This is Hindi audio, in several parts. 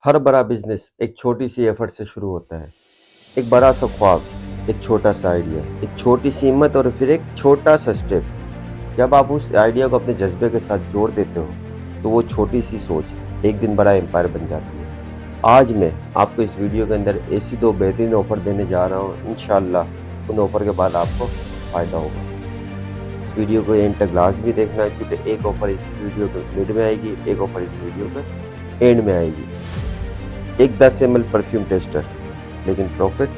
हर बड़ा बिजनेस एक छोटी सी एफर्ट से शुरू होता है। एक बड़ा सा ख्वाब, एक छोटा सा आइडिया, एक छोटी सी हिम्मत और फिर एक छोटा सा स्टेप। जब आप उस आइडिया को अपने जज्बे के साथ जोड़ देते हो, तो वो छोटी सी सोच एक दिन बड़ा एम्पायर बन जाती है। आज मैं आपको इस वीडियो के अंदर ऐसी दो बेहतरीन ऑफर देने जा रहा हूँ। इंशाल्लाह उन ऑफर के बाद आपको फ़ायदा होगा। इस वीडियो को एंड तक लाजमी देखना है, क्योंकि एक ऑफर इस वीडियो के मिड में आएगी, एक ऑफर इस वीडियो के एंड में आएगी। एक 10 ml परफ्यूम टेस्टर, लेकिन प्रॉफिट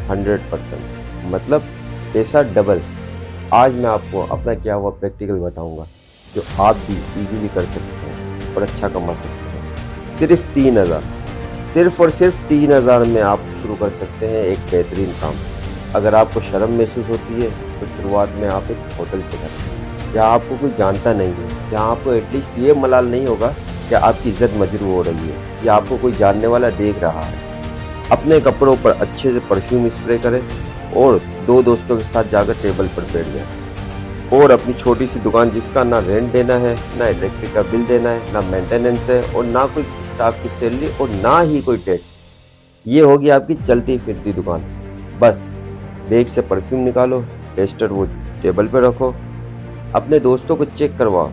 100%, मतलब पैसा डबल। आज मैं आपको अपना क्या हुआ प्रैक्टिकल बताऊंगा, जो आप भी इजीली कर सकते हैं और अच्छा कमा सकते हैं। सिर्फ 3000, सिर्फ और सिर्फ 3000 में आप शुरू कर सकते हैं एक बेहतरीन काम। अगर आपको शर्म महसूस होती है तो शुरुआत में आप एक होटल से करें, जहाँ आपको कोई जानता नहीं है, जहाँ आपको एटलीस्ट ये मलाल नहीं होगा कि आपकी इज्जत मजरू हो रही है या आपको कोई जानने वाला देख रहा है। अपने कपड़ों पर अच्छे से परफ्यूम स्प्रे करें और दो दोस्तों के साथ जाकर टेबल पर बैठ जाए और अपनी छोटी सी दुकान, जिसका ना रेंट देना है, ना इलेक्ट्रिक का बिल देना है, ना मेंटेनेंस है और ना कोई स्टाफ की सैलरी और ना ही कोई टैक्स, ये होगी आपकी चलती फिरती दुकान। बस बैग से परफ्यूम निकालो, टेस्टर वो टेबल पे रखो, अपने दोस्तों को चेक करवाओ।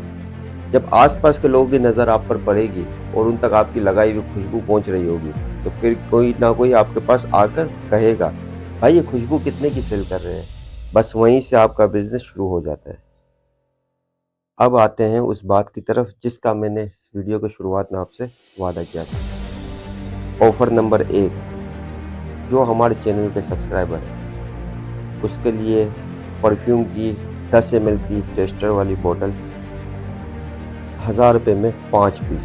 जब आसपास के लोगों की नज़र आप पर पड़ेगी और उन तक आपकी लगाई हुई खुशबू पहुंच रही होगी, तो फिर कोई ना कोई आपके पास आकर कहेगा, भाई ये खुशबू कितने की सेल कर रहे हैं। बस वहीं से आपका बिजनेस शुरू हो जाता है। अब आते हैं उस बात की तरफ जिसका मैंने इस वीडियो की शुरुआत में आपसे वादा किया था। ऑफर नंबर 1, जो हमारे चैनल के सब्सक्राइबर है उसके लिए परफ्यूम की 10 ml की टेस्टर वाली बोतल 1000 रुपये में 5 पीस,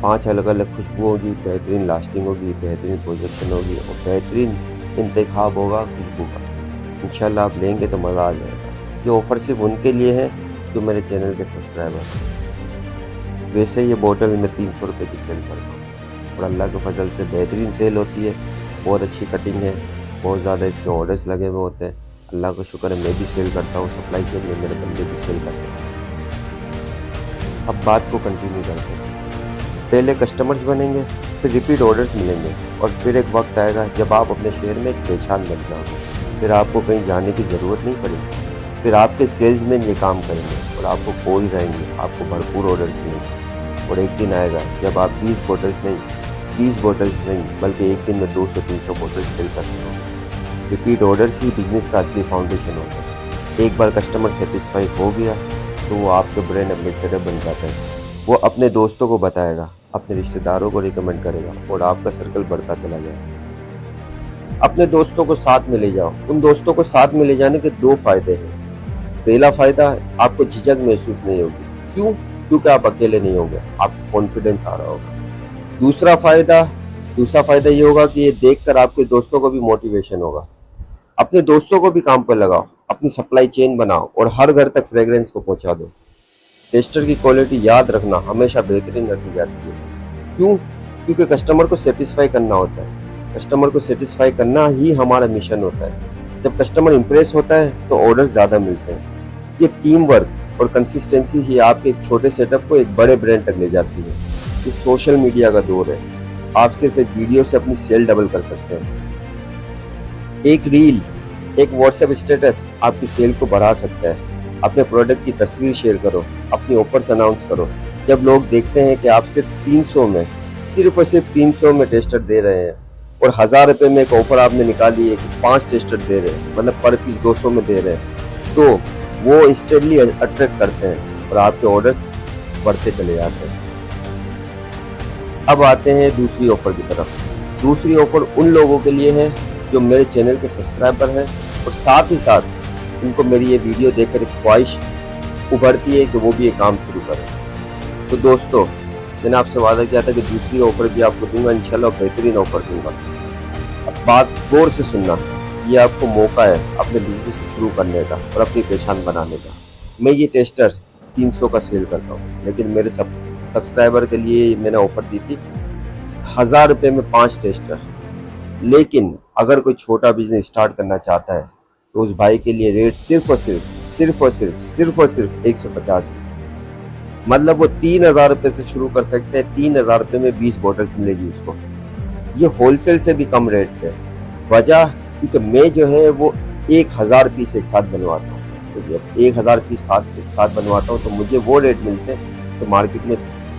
5 अलग अलग खुशबू होगी, बेहतरीन लास्टिंग होगी, बेहतरीन प्रोजेक्शन होगी और बेहतरीन इंतखाब होगा खुशबू का। इंशाल्लाह आप लेंगे तो मज़ा आ जाएगा। ये ऑफ़र सिर्फ उनके लिए है जो मेरे चैनल के सब्सक्राइबर हैं। वैसे ये बोतल मैं 300 रुपये की सेल करता हूँ और अल्लाह के फजल से बेहतरीन सेल होती है। बहुत अच्छी कटिंग है, बहुत ज़्यादा इसमें ऑर्डर्स लगे हुए होते हैं। अल्लाह का शुक्र है मैं भी सेल करता हूँ, सप्लाई के लिए मेरे बंदे भी सेल करते हैं। अब बात को कंटिन्यू करते हैं। पहले कस्टमर्स बनेंगे, फिर रिपीट ऑर्डर्स मिलेंगे और फिर एक वक्त आएगा जब आप अपने शहर में एक पहचान बन जाओगे। फिर आपको कहीं जाने की ज़रूरत नहीं पड़ेगी। फिर आपके सेल्समैन ये काम करेंगे और आपको कॉल्स आएंगे, आपको भरपूर ऑर्डर्स मिलेंगे। और एक दिन आएगा जब आप 20 बोतल्स नहीं, 30 बोतल्स नहीं, बल्कि एक दिन में 200-300 बोतल्स सेल करते हो। रिपीट ऑर्डर्स ही बिजनेस का असली फाउंडेशन होता है। एक बार कस्टमर सेटिस्फाई हो गया तो वो आपके ब्रांड एम्बेसडर बन जाता है। वो अपने दोस्तों को बताएगा, अपने रिश्तेदारों को रिकमेंड करेगा और आपका सर्कल बढ़ता चला जाएगा। अपने दोस्तों को साथ में ले जाओ। उन दोस्तों को साथ में ले जाने के दो फायदे हैं। पहला फायदा, आपको झिझक महसूस नहीं होगी। क्यों? क्योंकि आप अकेले नहीं होंगे, आपको कॉन्फिडेंस आ रहा होगा। दूसरा फायदा ये होगा कि ये देखकर आपके दोस्तों को भी मोटिवेशन होगा। अपने दोस्तों को भी काम पर लगाओ, अपनी सप्लाई चेन बनाओ और हर घर तक फ्रेग्रेंस को पहुंचा दो। टेस्टर की क्वालिटी याद रखना हमेशा बेहतरीन रखी जाती है। क्यों? क्योंकि कस्टमर को सेटिस्फाई करना होता है। कस्टमर को सेटिस्फाई करना ही हमारा मिशन होता है। जब कस्टमर इंप्रेस होता है तो ऑर्डर ज़्यादा मिलते हैं। ये टीम वर्क और कंसिस्टेंसी ही आपके एक छोटे सेटअप को एक बड़े ब्रांड तक ले जाती है। ये सोशल मीडिया का दौर है। आप सिर्फ एक वीडियो से अपनी सेल डबल कर सकते हैं। एक रील, एक व्हाट्सएप स्टेटस आपकी सेल को बढ़ा सकता है। अपने प्रोडक्ट की तस्वीर शेयर करो, अपनी ऑफर्स अनाउंस करो। जब लोग देखते हैं कि आप सिर्फ और सिर्फ 300 में टेस्टर दे रहे हैं और 1000 रुपये में एक ऑफर आपने निकाली है कि 5 टेस्टर दे रहे हैं, मतलब पर पीस 200 में दे रहे हैं, तो वो इंस्टेंटली अट्रैक्ट करते हैं और आपके ऑर्डर्स बढ़ते चले जाते हैं। अब आते हैं दूसरी ऑफर की तरफ। दूसरी ऑफर उन लोगों के लिए है जो मेरे चैनल के सब्सक्राइबर हैं और साथ ही साथ उनको मेरी ये वीडियो देखकर एक ख्वाहिश उभरती है कि वो भी ये काम शुरू करें। तो दोस्तों, मैंने आपसे वादा किया था कि दूसरी ऑफर भी आपको दूंगा, इंशाल्लाह बेहतरीन ऑफर दूंगा। अब बात गौर से सुनना, ये आपको मौका है अपने बिजनेस को शुरू करने का और अपनी पहचान बनाने का। मैं ये टेस्टर 300 का सेल करता हूँ, लेकिन मेरे सब्सक्राइबर के लिए मैंने ऑफर दी थी 1000 रुपये में 5 टेस्टर। लेकिन अगर कोई छोटा बिजनेस स्टार्ट करना चाहता है तो उस भाई के लिए रेट सिर्फ और सिर्फ 150 है। मतलब वो 3,000 रुपये से शुरू कर सकते हैं, 3,000 रुपये में 20 बॉटल्स मिलेगी उसको। ये होलसेल से भी कम रेट पे। वजह क्योंकि मैं जो है वो 1,000 पीस एक साथ बनवाता हूँ, तो जब 1,000 पीस एक साथ बनवाता हूँ तो मुझे वो रेट मिलते हैं तो मार्केट में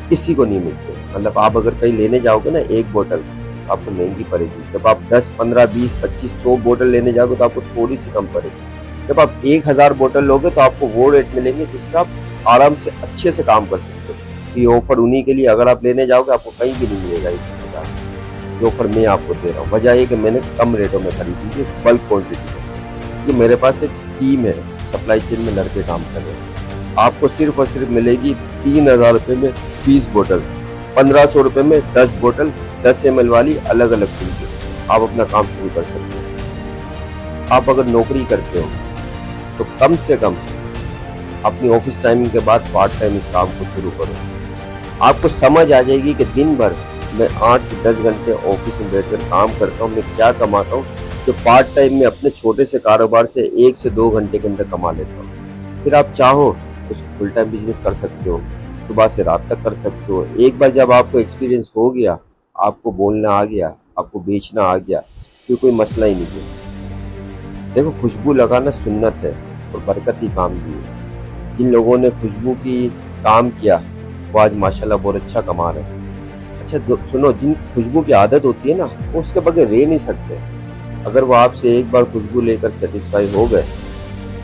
किसी को नहीं मिलते। मतलब आप अगर कहीं लेने जाओगे ना एक बोतल तो आपको महंगी पड़ेगी। जब आप 10, 15, 20, 25, 100 बोतल लेने जाओगे तो आपको थोड़ी सी कम पड़ेगी। जब आप 1,000 बोतल लोगे तो आपको वो रेट मिलेंगे जिसका आप आराम से अच्छे से काम कर सकते हो। ये ऑफर उन्हीं के लिए, अगर आप लेने जाओगे आपको कहीं भी नहीं मिलेगा 150। जो ऑफर मैं आपको दे रहा हूँ, वजह ये कि मैंने कम रेटों में खरीदी है, बल्क क्वान्टिटी में। कि मेरे पास एक टीम है, सप्लाई चेन में लड़के काम कर रहे हैं। आपको सिर्फ और सिर्फ मिलेगी 3,000 रुपये में 20 बोतल, 1,500 रुपये में 10 बोतल, 10 ml वाली अलग अलग तरीके। आप अपना काम शुरू कर सकते हो। आप अगर नौकरी करते हो तो कम से कम अपनी ऑफिस टाइमिंग के बाद पार्ट टाइम इस काम को शुरू करो। आपको समझ आ जाएगी कि दिन भर मैं 8 से 10 घंटे ऑफिस में बैठकर काम करता हूँ, मैं क्या कमाता हूँ, जो पार्ट टाइम में अपने छोटे से कारोबार से 1 से 2 घंटे के अंदर कमा लेता हूँ। फिर आप चाहो तो फुल टाइम बिजनेस कर सकते हो, सुबह से रात तक कर सकते हो। एक बार जब आपको एक्सपीरियंस हो गया, आपको बोलना आ गया, आपको बेचना आ गया, फिर कोई मसला ही नहीं है। देखो, खुशबू लगाना सुन्नत है और बरकती काम भी है। जिन लोगों ने खुशबू की काम किया वो आज माशाल्लाह बहुत अच्छा कमा रहे हैं। अच्छा सुनो, जिन खुशबू की आदत होती है ना, वो उसके बगैर रह नहीं सकते। अगर वो आपसे एक बार खुशबू लेकर सेटिस्फाई हो गए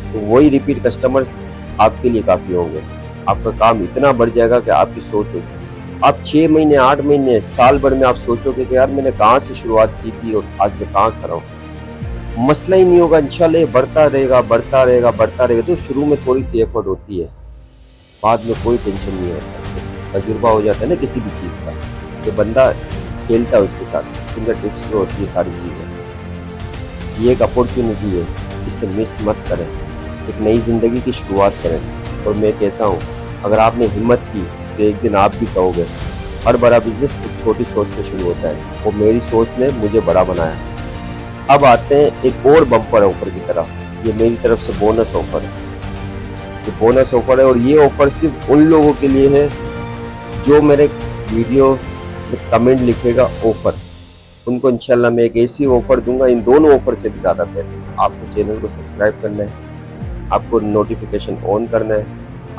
तो वही रिपीट कस्टमर्स आपके लिए काफ़ी होंगे। आपका काम इतना बढ़ जाएगा कि आपकी सोच होगी, आप 6 महीने, 8 महीने, साल भर में आप सोचोगे कि यार मैंने कहाँ से शुरुआत की थी और आज मैं कहाँ खड़ा हूँ। मसला ही नहीं होगा, इंशाल्लाह ये बढ़ता रहेगा, बढ़ता रहेगा, बढ़ता रहेगा। तो शुरू में थोड़ी सी एफर्ट होती है, बाद में कोई टेंशन नहीं होता। तजुर्बा हो जाता है ना किसी भी चीज़ का, तो बंदा खेलता है उसके साथ, फिंगर टिप्स में होती है सारी चीज़ें। ये एक अपॉर्चुनिटी है, इसे मिस मत करें। एक नई ज़िंदगी की शुरुआत करें। और मैं कहता हूँ, अगर आपने हिम्मत की तो एक दिन आप भी कहोगे। हर बड़ा बिजनेस एक छोटी सोच से शुरू होता है, और मेरी सोच ने मुझे बड़ा बनाया। अब आते हैं एक और बम्पर ऑफर की तरफ। ये मेरी तरफ से बोनस ऑफर है। ये बोनस ऑफर है और ये ऑफर सिर्फ उन लोगों के लिए है जो मेरे वीडियो में कमेंट लिखेगा ऑफर। उनको इंशाल्लाह मैं एक ऐसी ऑफर दूंगा, इन दोनों ऑफर से भी ज़्यादा बेहतर। आपको चैनल को सब्सक्राइब करना है, आपको नोटिफिकेशन ऑन करना है,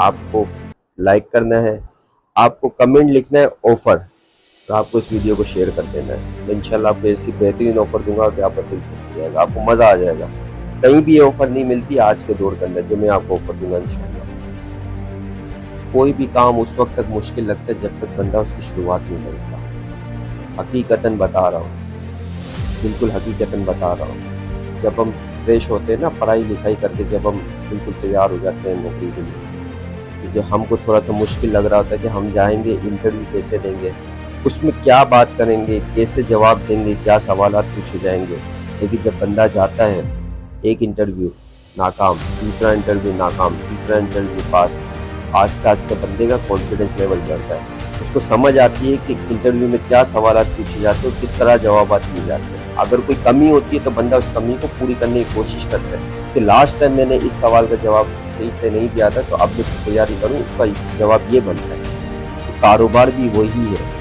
आपको लाइक करना है, आपको कमेंट लिखना है ऑफर, तो आपको इस वीडियो को शेयर कर देना है। तो इंशाल्लाह आपको ऐसी बेहतरीन ऑफर दूंगा कि आपका दिल खुश हो जाएगा, आपको मज़ा आ जाएगा। कहीं भी ये ऑफर नहीं मिलती आज के दौर के अंदर, जो मैं आपको ऑफर दूंगा इंशाल्लाह। कोई भी काम उस वक्त तक मुश्किल लगता है जब तक बंदा उसकी शुरुआत नहीं करता। हकीकतन बता रहा हूँ, बिल्कुल हकीकतन बता रहा हूँ। जब हम फ्रेश होते हैं ना, पढ़ाई लिखाई करके जब हम बिल्कुल तैयार हो जाते हैं नौकरी के लिए, तो जो हमको थोड़ा सा मुश्किल लग रहा होता है कि हम जाएंगे, इंटरव्यू कैसे देंगे, उसमें क्या बात करेंगे, कैसे जवाब देंगे, क्या सवालात पूछे जाएंगे। लेकिन जब बंदा जाता है, एक इंटरव्यू नाकाम, दूसरा इंटरव्यू नाकाम, तीसरा इंटरव्यू पास, आस्ते आस्ते बंदे का कॉन्फिडेंस लेवल बढ़ता है। उसको समझ आती है कि इंटरव्यू में क्या सवाल पूछे जाते हैं और किस तरह जवाब दिए जाते हैं। अगर कोई कमी होती है तो बंदा उस कमी को पूरी करने की कोशिश करता है कि लास्ट टाइम मैंने इस सवाल का जवाब सही से नहीं दिया था, तो अब मैं तैयारी करूँ, उसका जवाब ये बनता है। तो कारोबार भी वही है।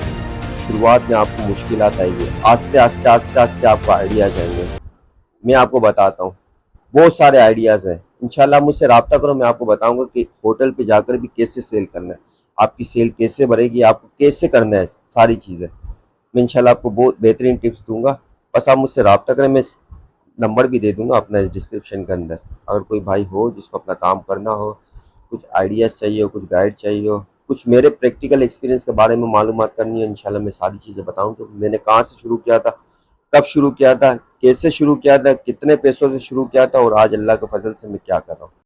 शुरुआत में आपको मुश्किलात आएगी, आस्ते आस्ते आस्ते आस्ते आपको आइडियाज आएंगे। मैं आपको बताता हूँ, बहुत सारे आइडियाज़ हैं। इंशाल्लाह मुझसे रब्ता करो, मैं आपको बताऊंगा कि होटल पे जाकर भी कैसे सेल करना है, आपकी सेल कैसे बढ़ेगी, आपको कैसे करना है, सारी चीज़ें मैं इंशाल्लाह आपको बहुत बेहतरीन टिप्स दूंगा। बस आप मुझसे रब्ता करें, मैं नंबर भी दे दूंगा अपना डिस्क्रिप्शन के अंदर। अगर कोई भाई हो जिसको अपना काम करना हो, कुछ आइडियाज़ चाहिए हो, कुछ गाइड चाहिए हो, कुछ मेरे प्रैक्टिकल एक्सपीरियंस के बारे में मालूमात करनी है, इंशाल्लाह मैं सारी चीज़ें बताऊँगा। मैंने कहाँ से शुरू किया था, कब शुरू किया था, कैसे शुरू किया था, कितने पैसों से शुरू किया था, और आज अल्लाह के फजल से मैं क्या कर रहा हूँ।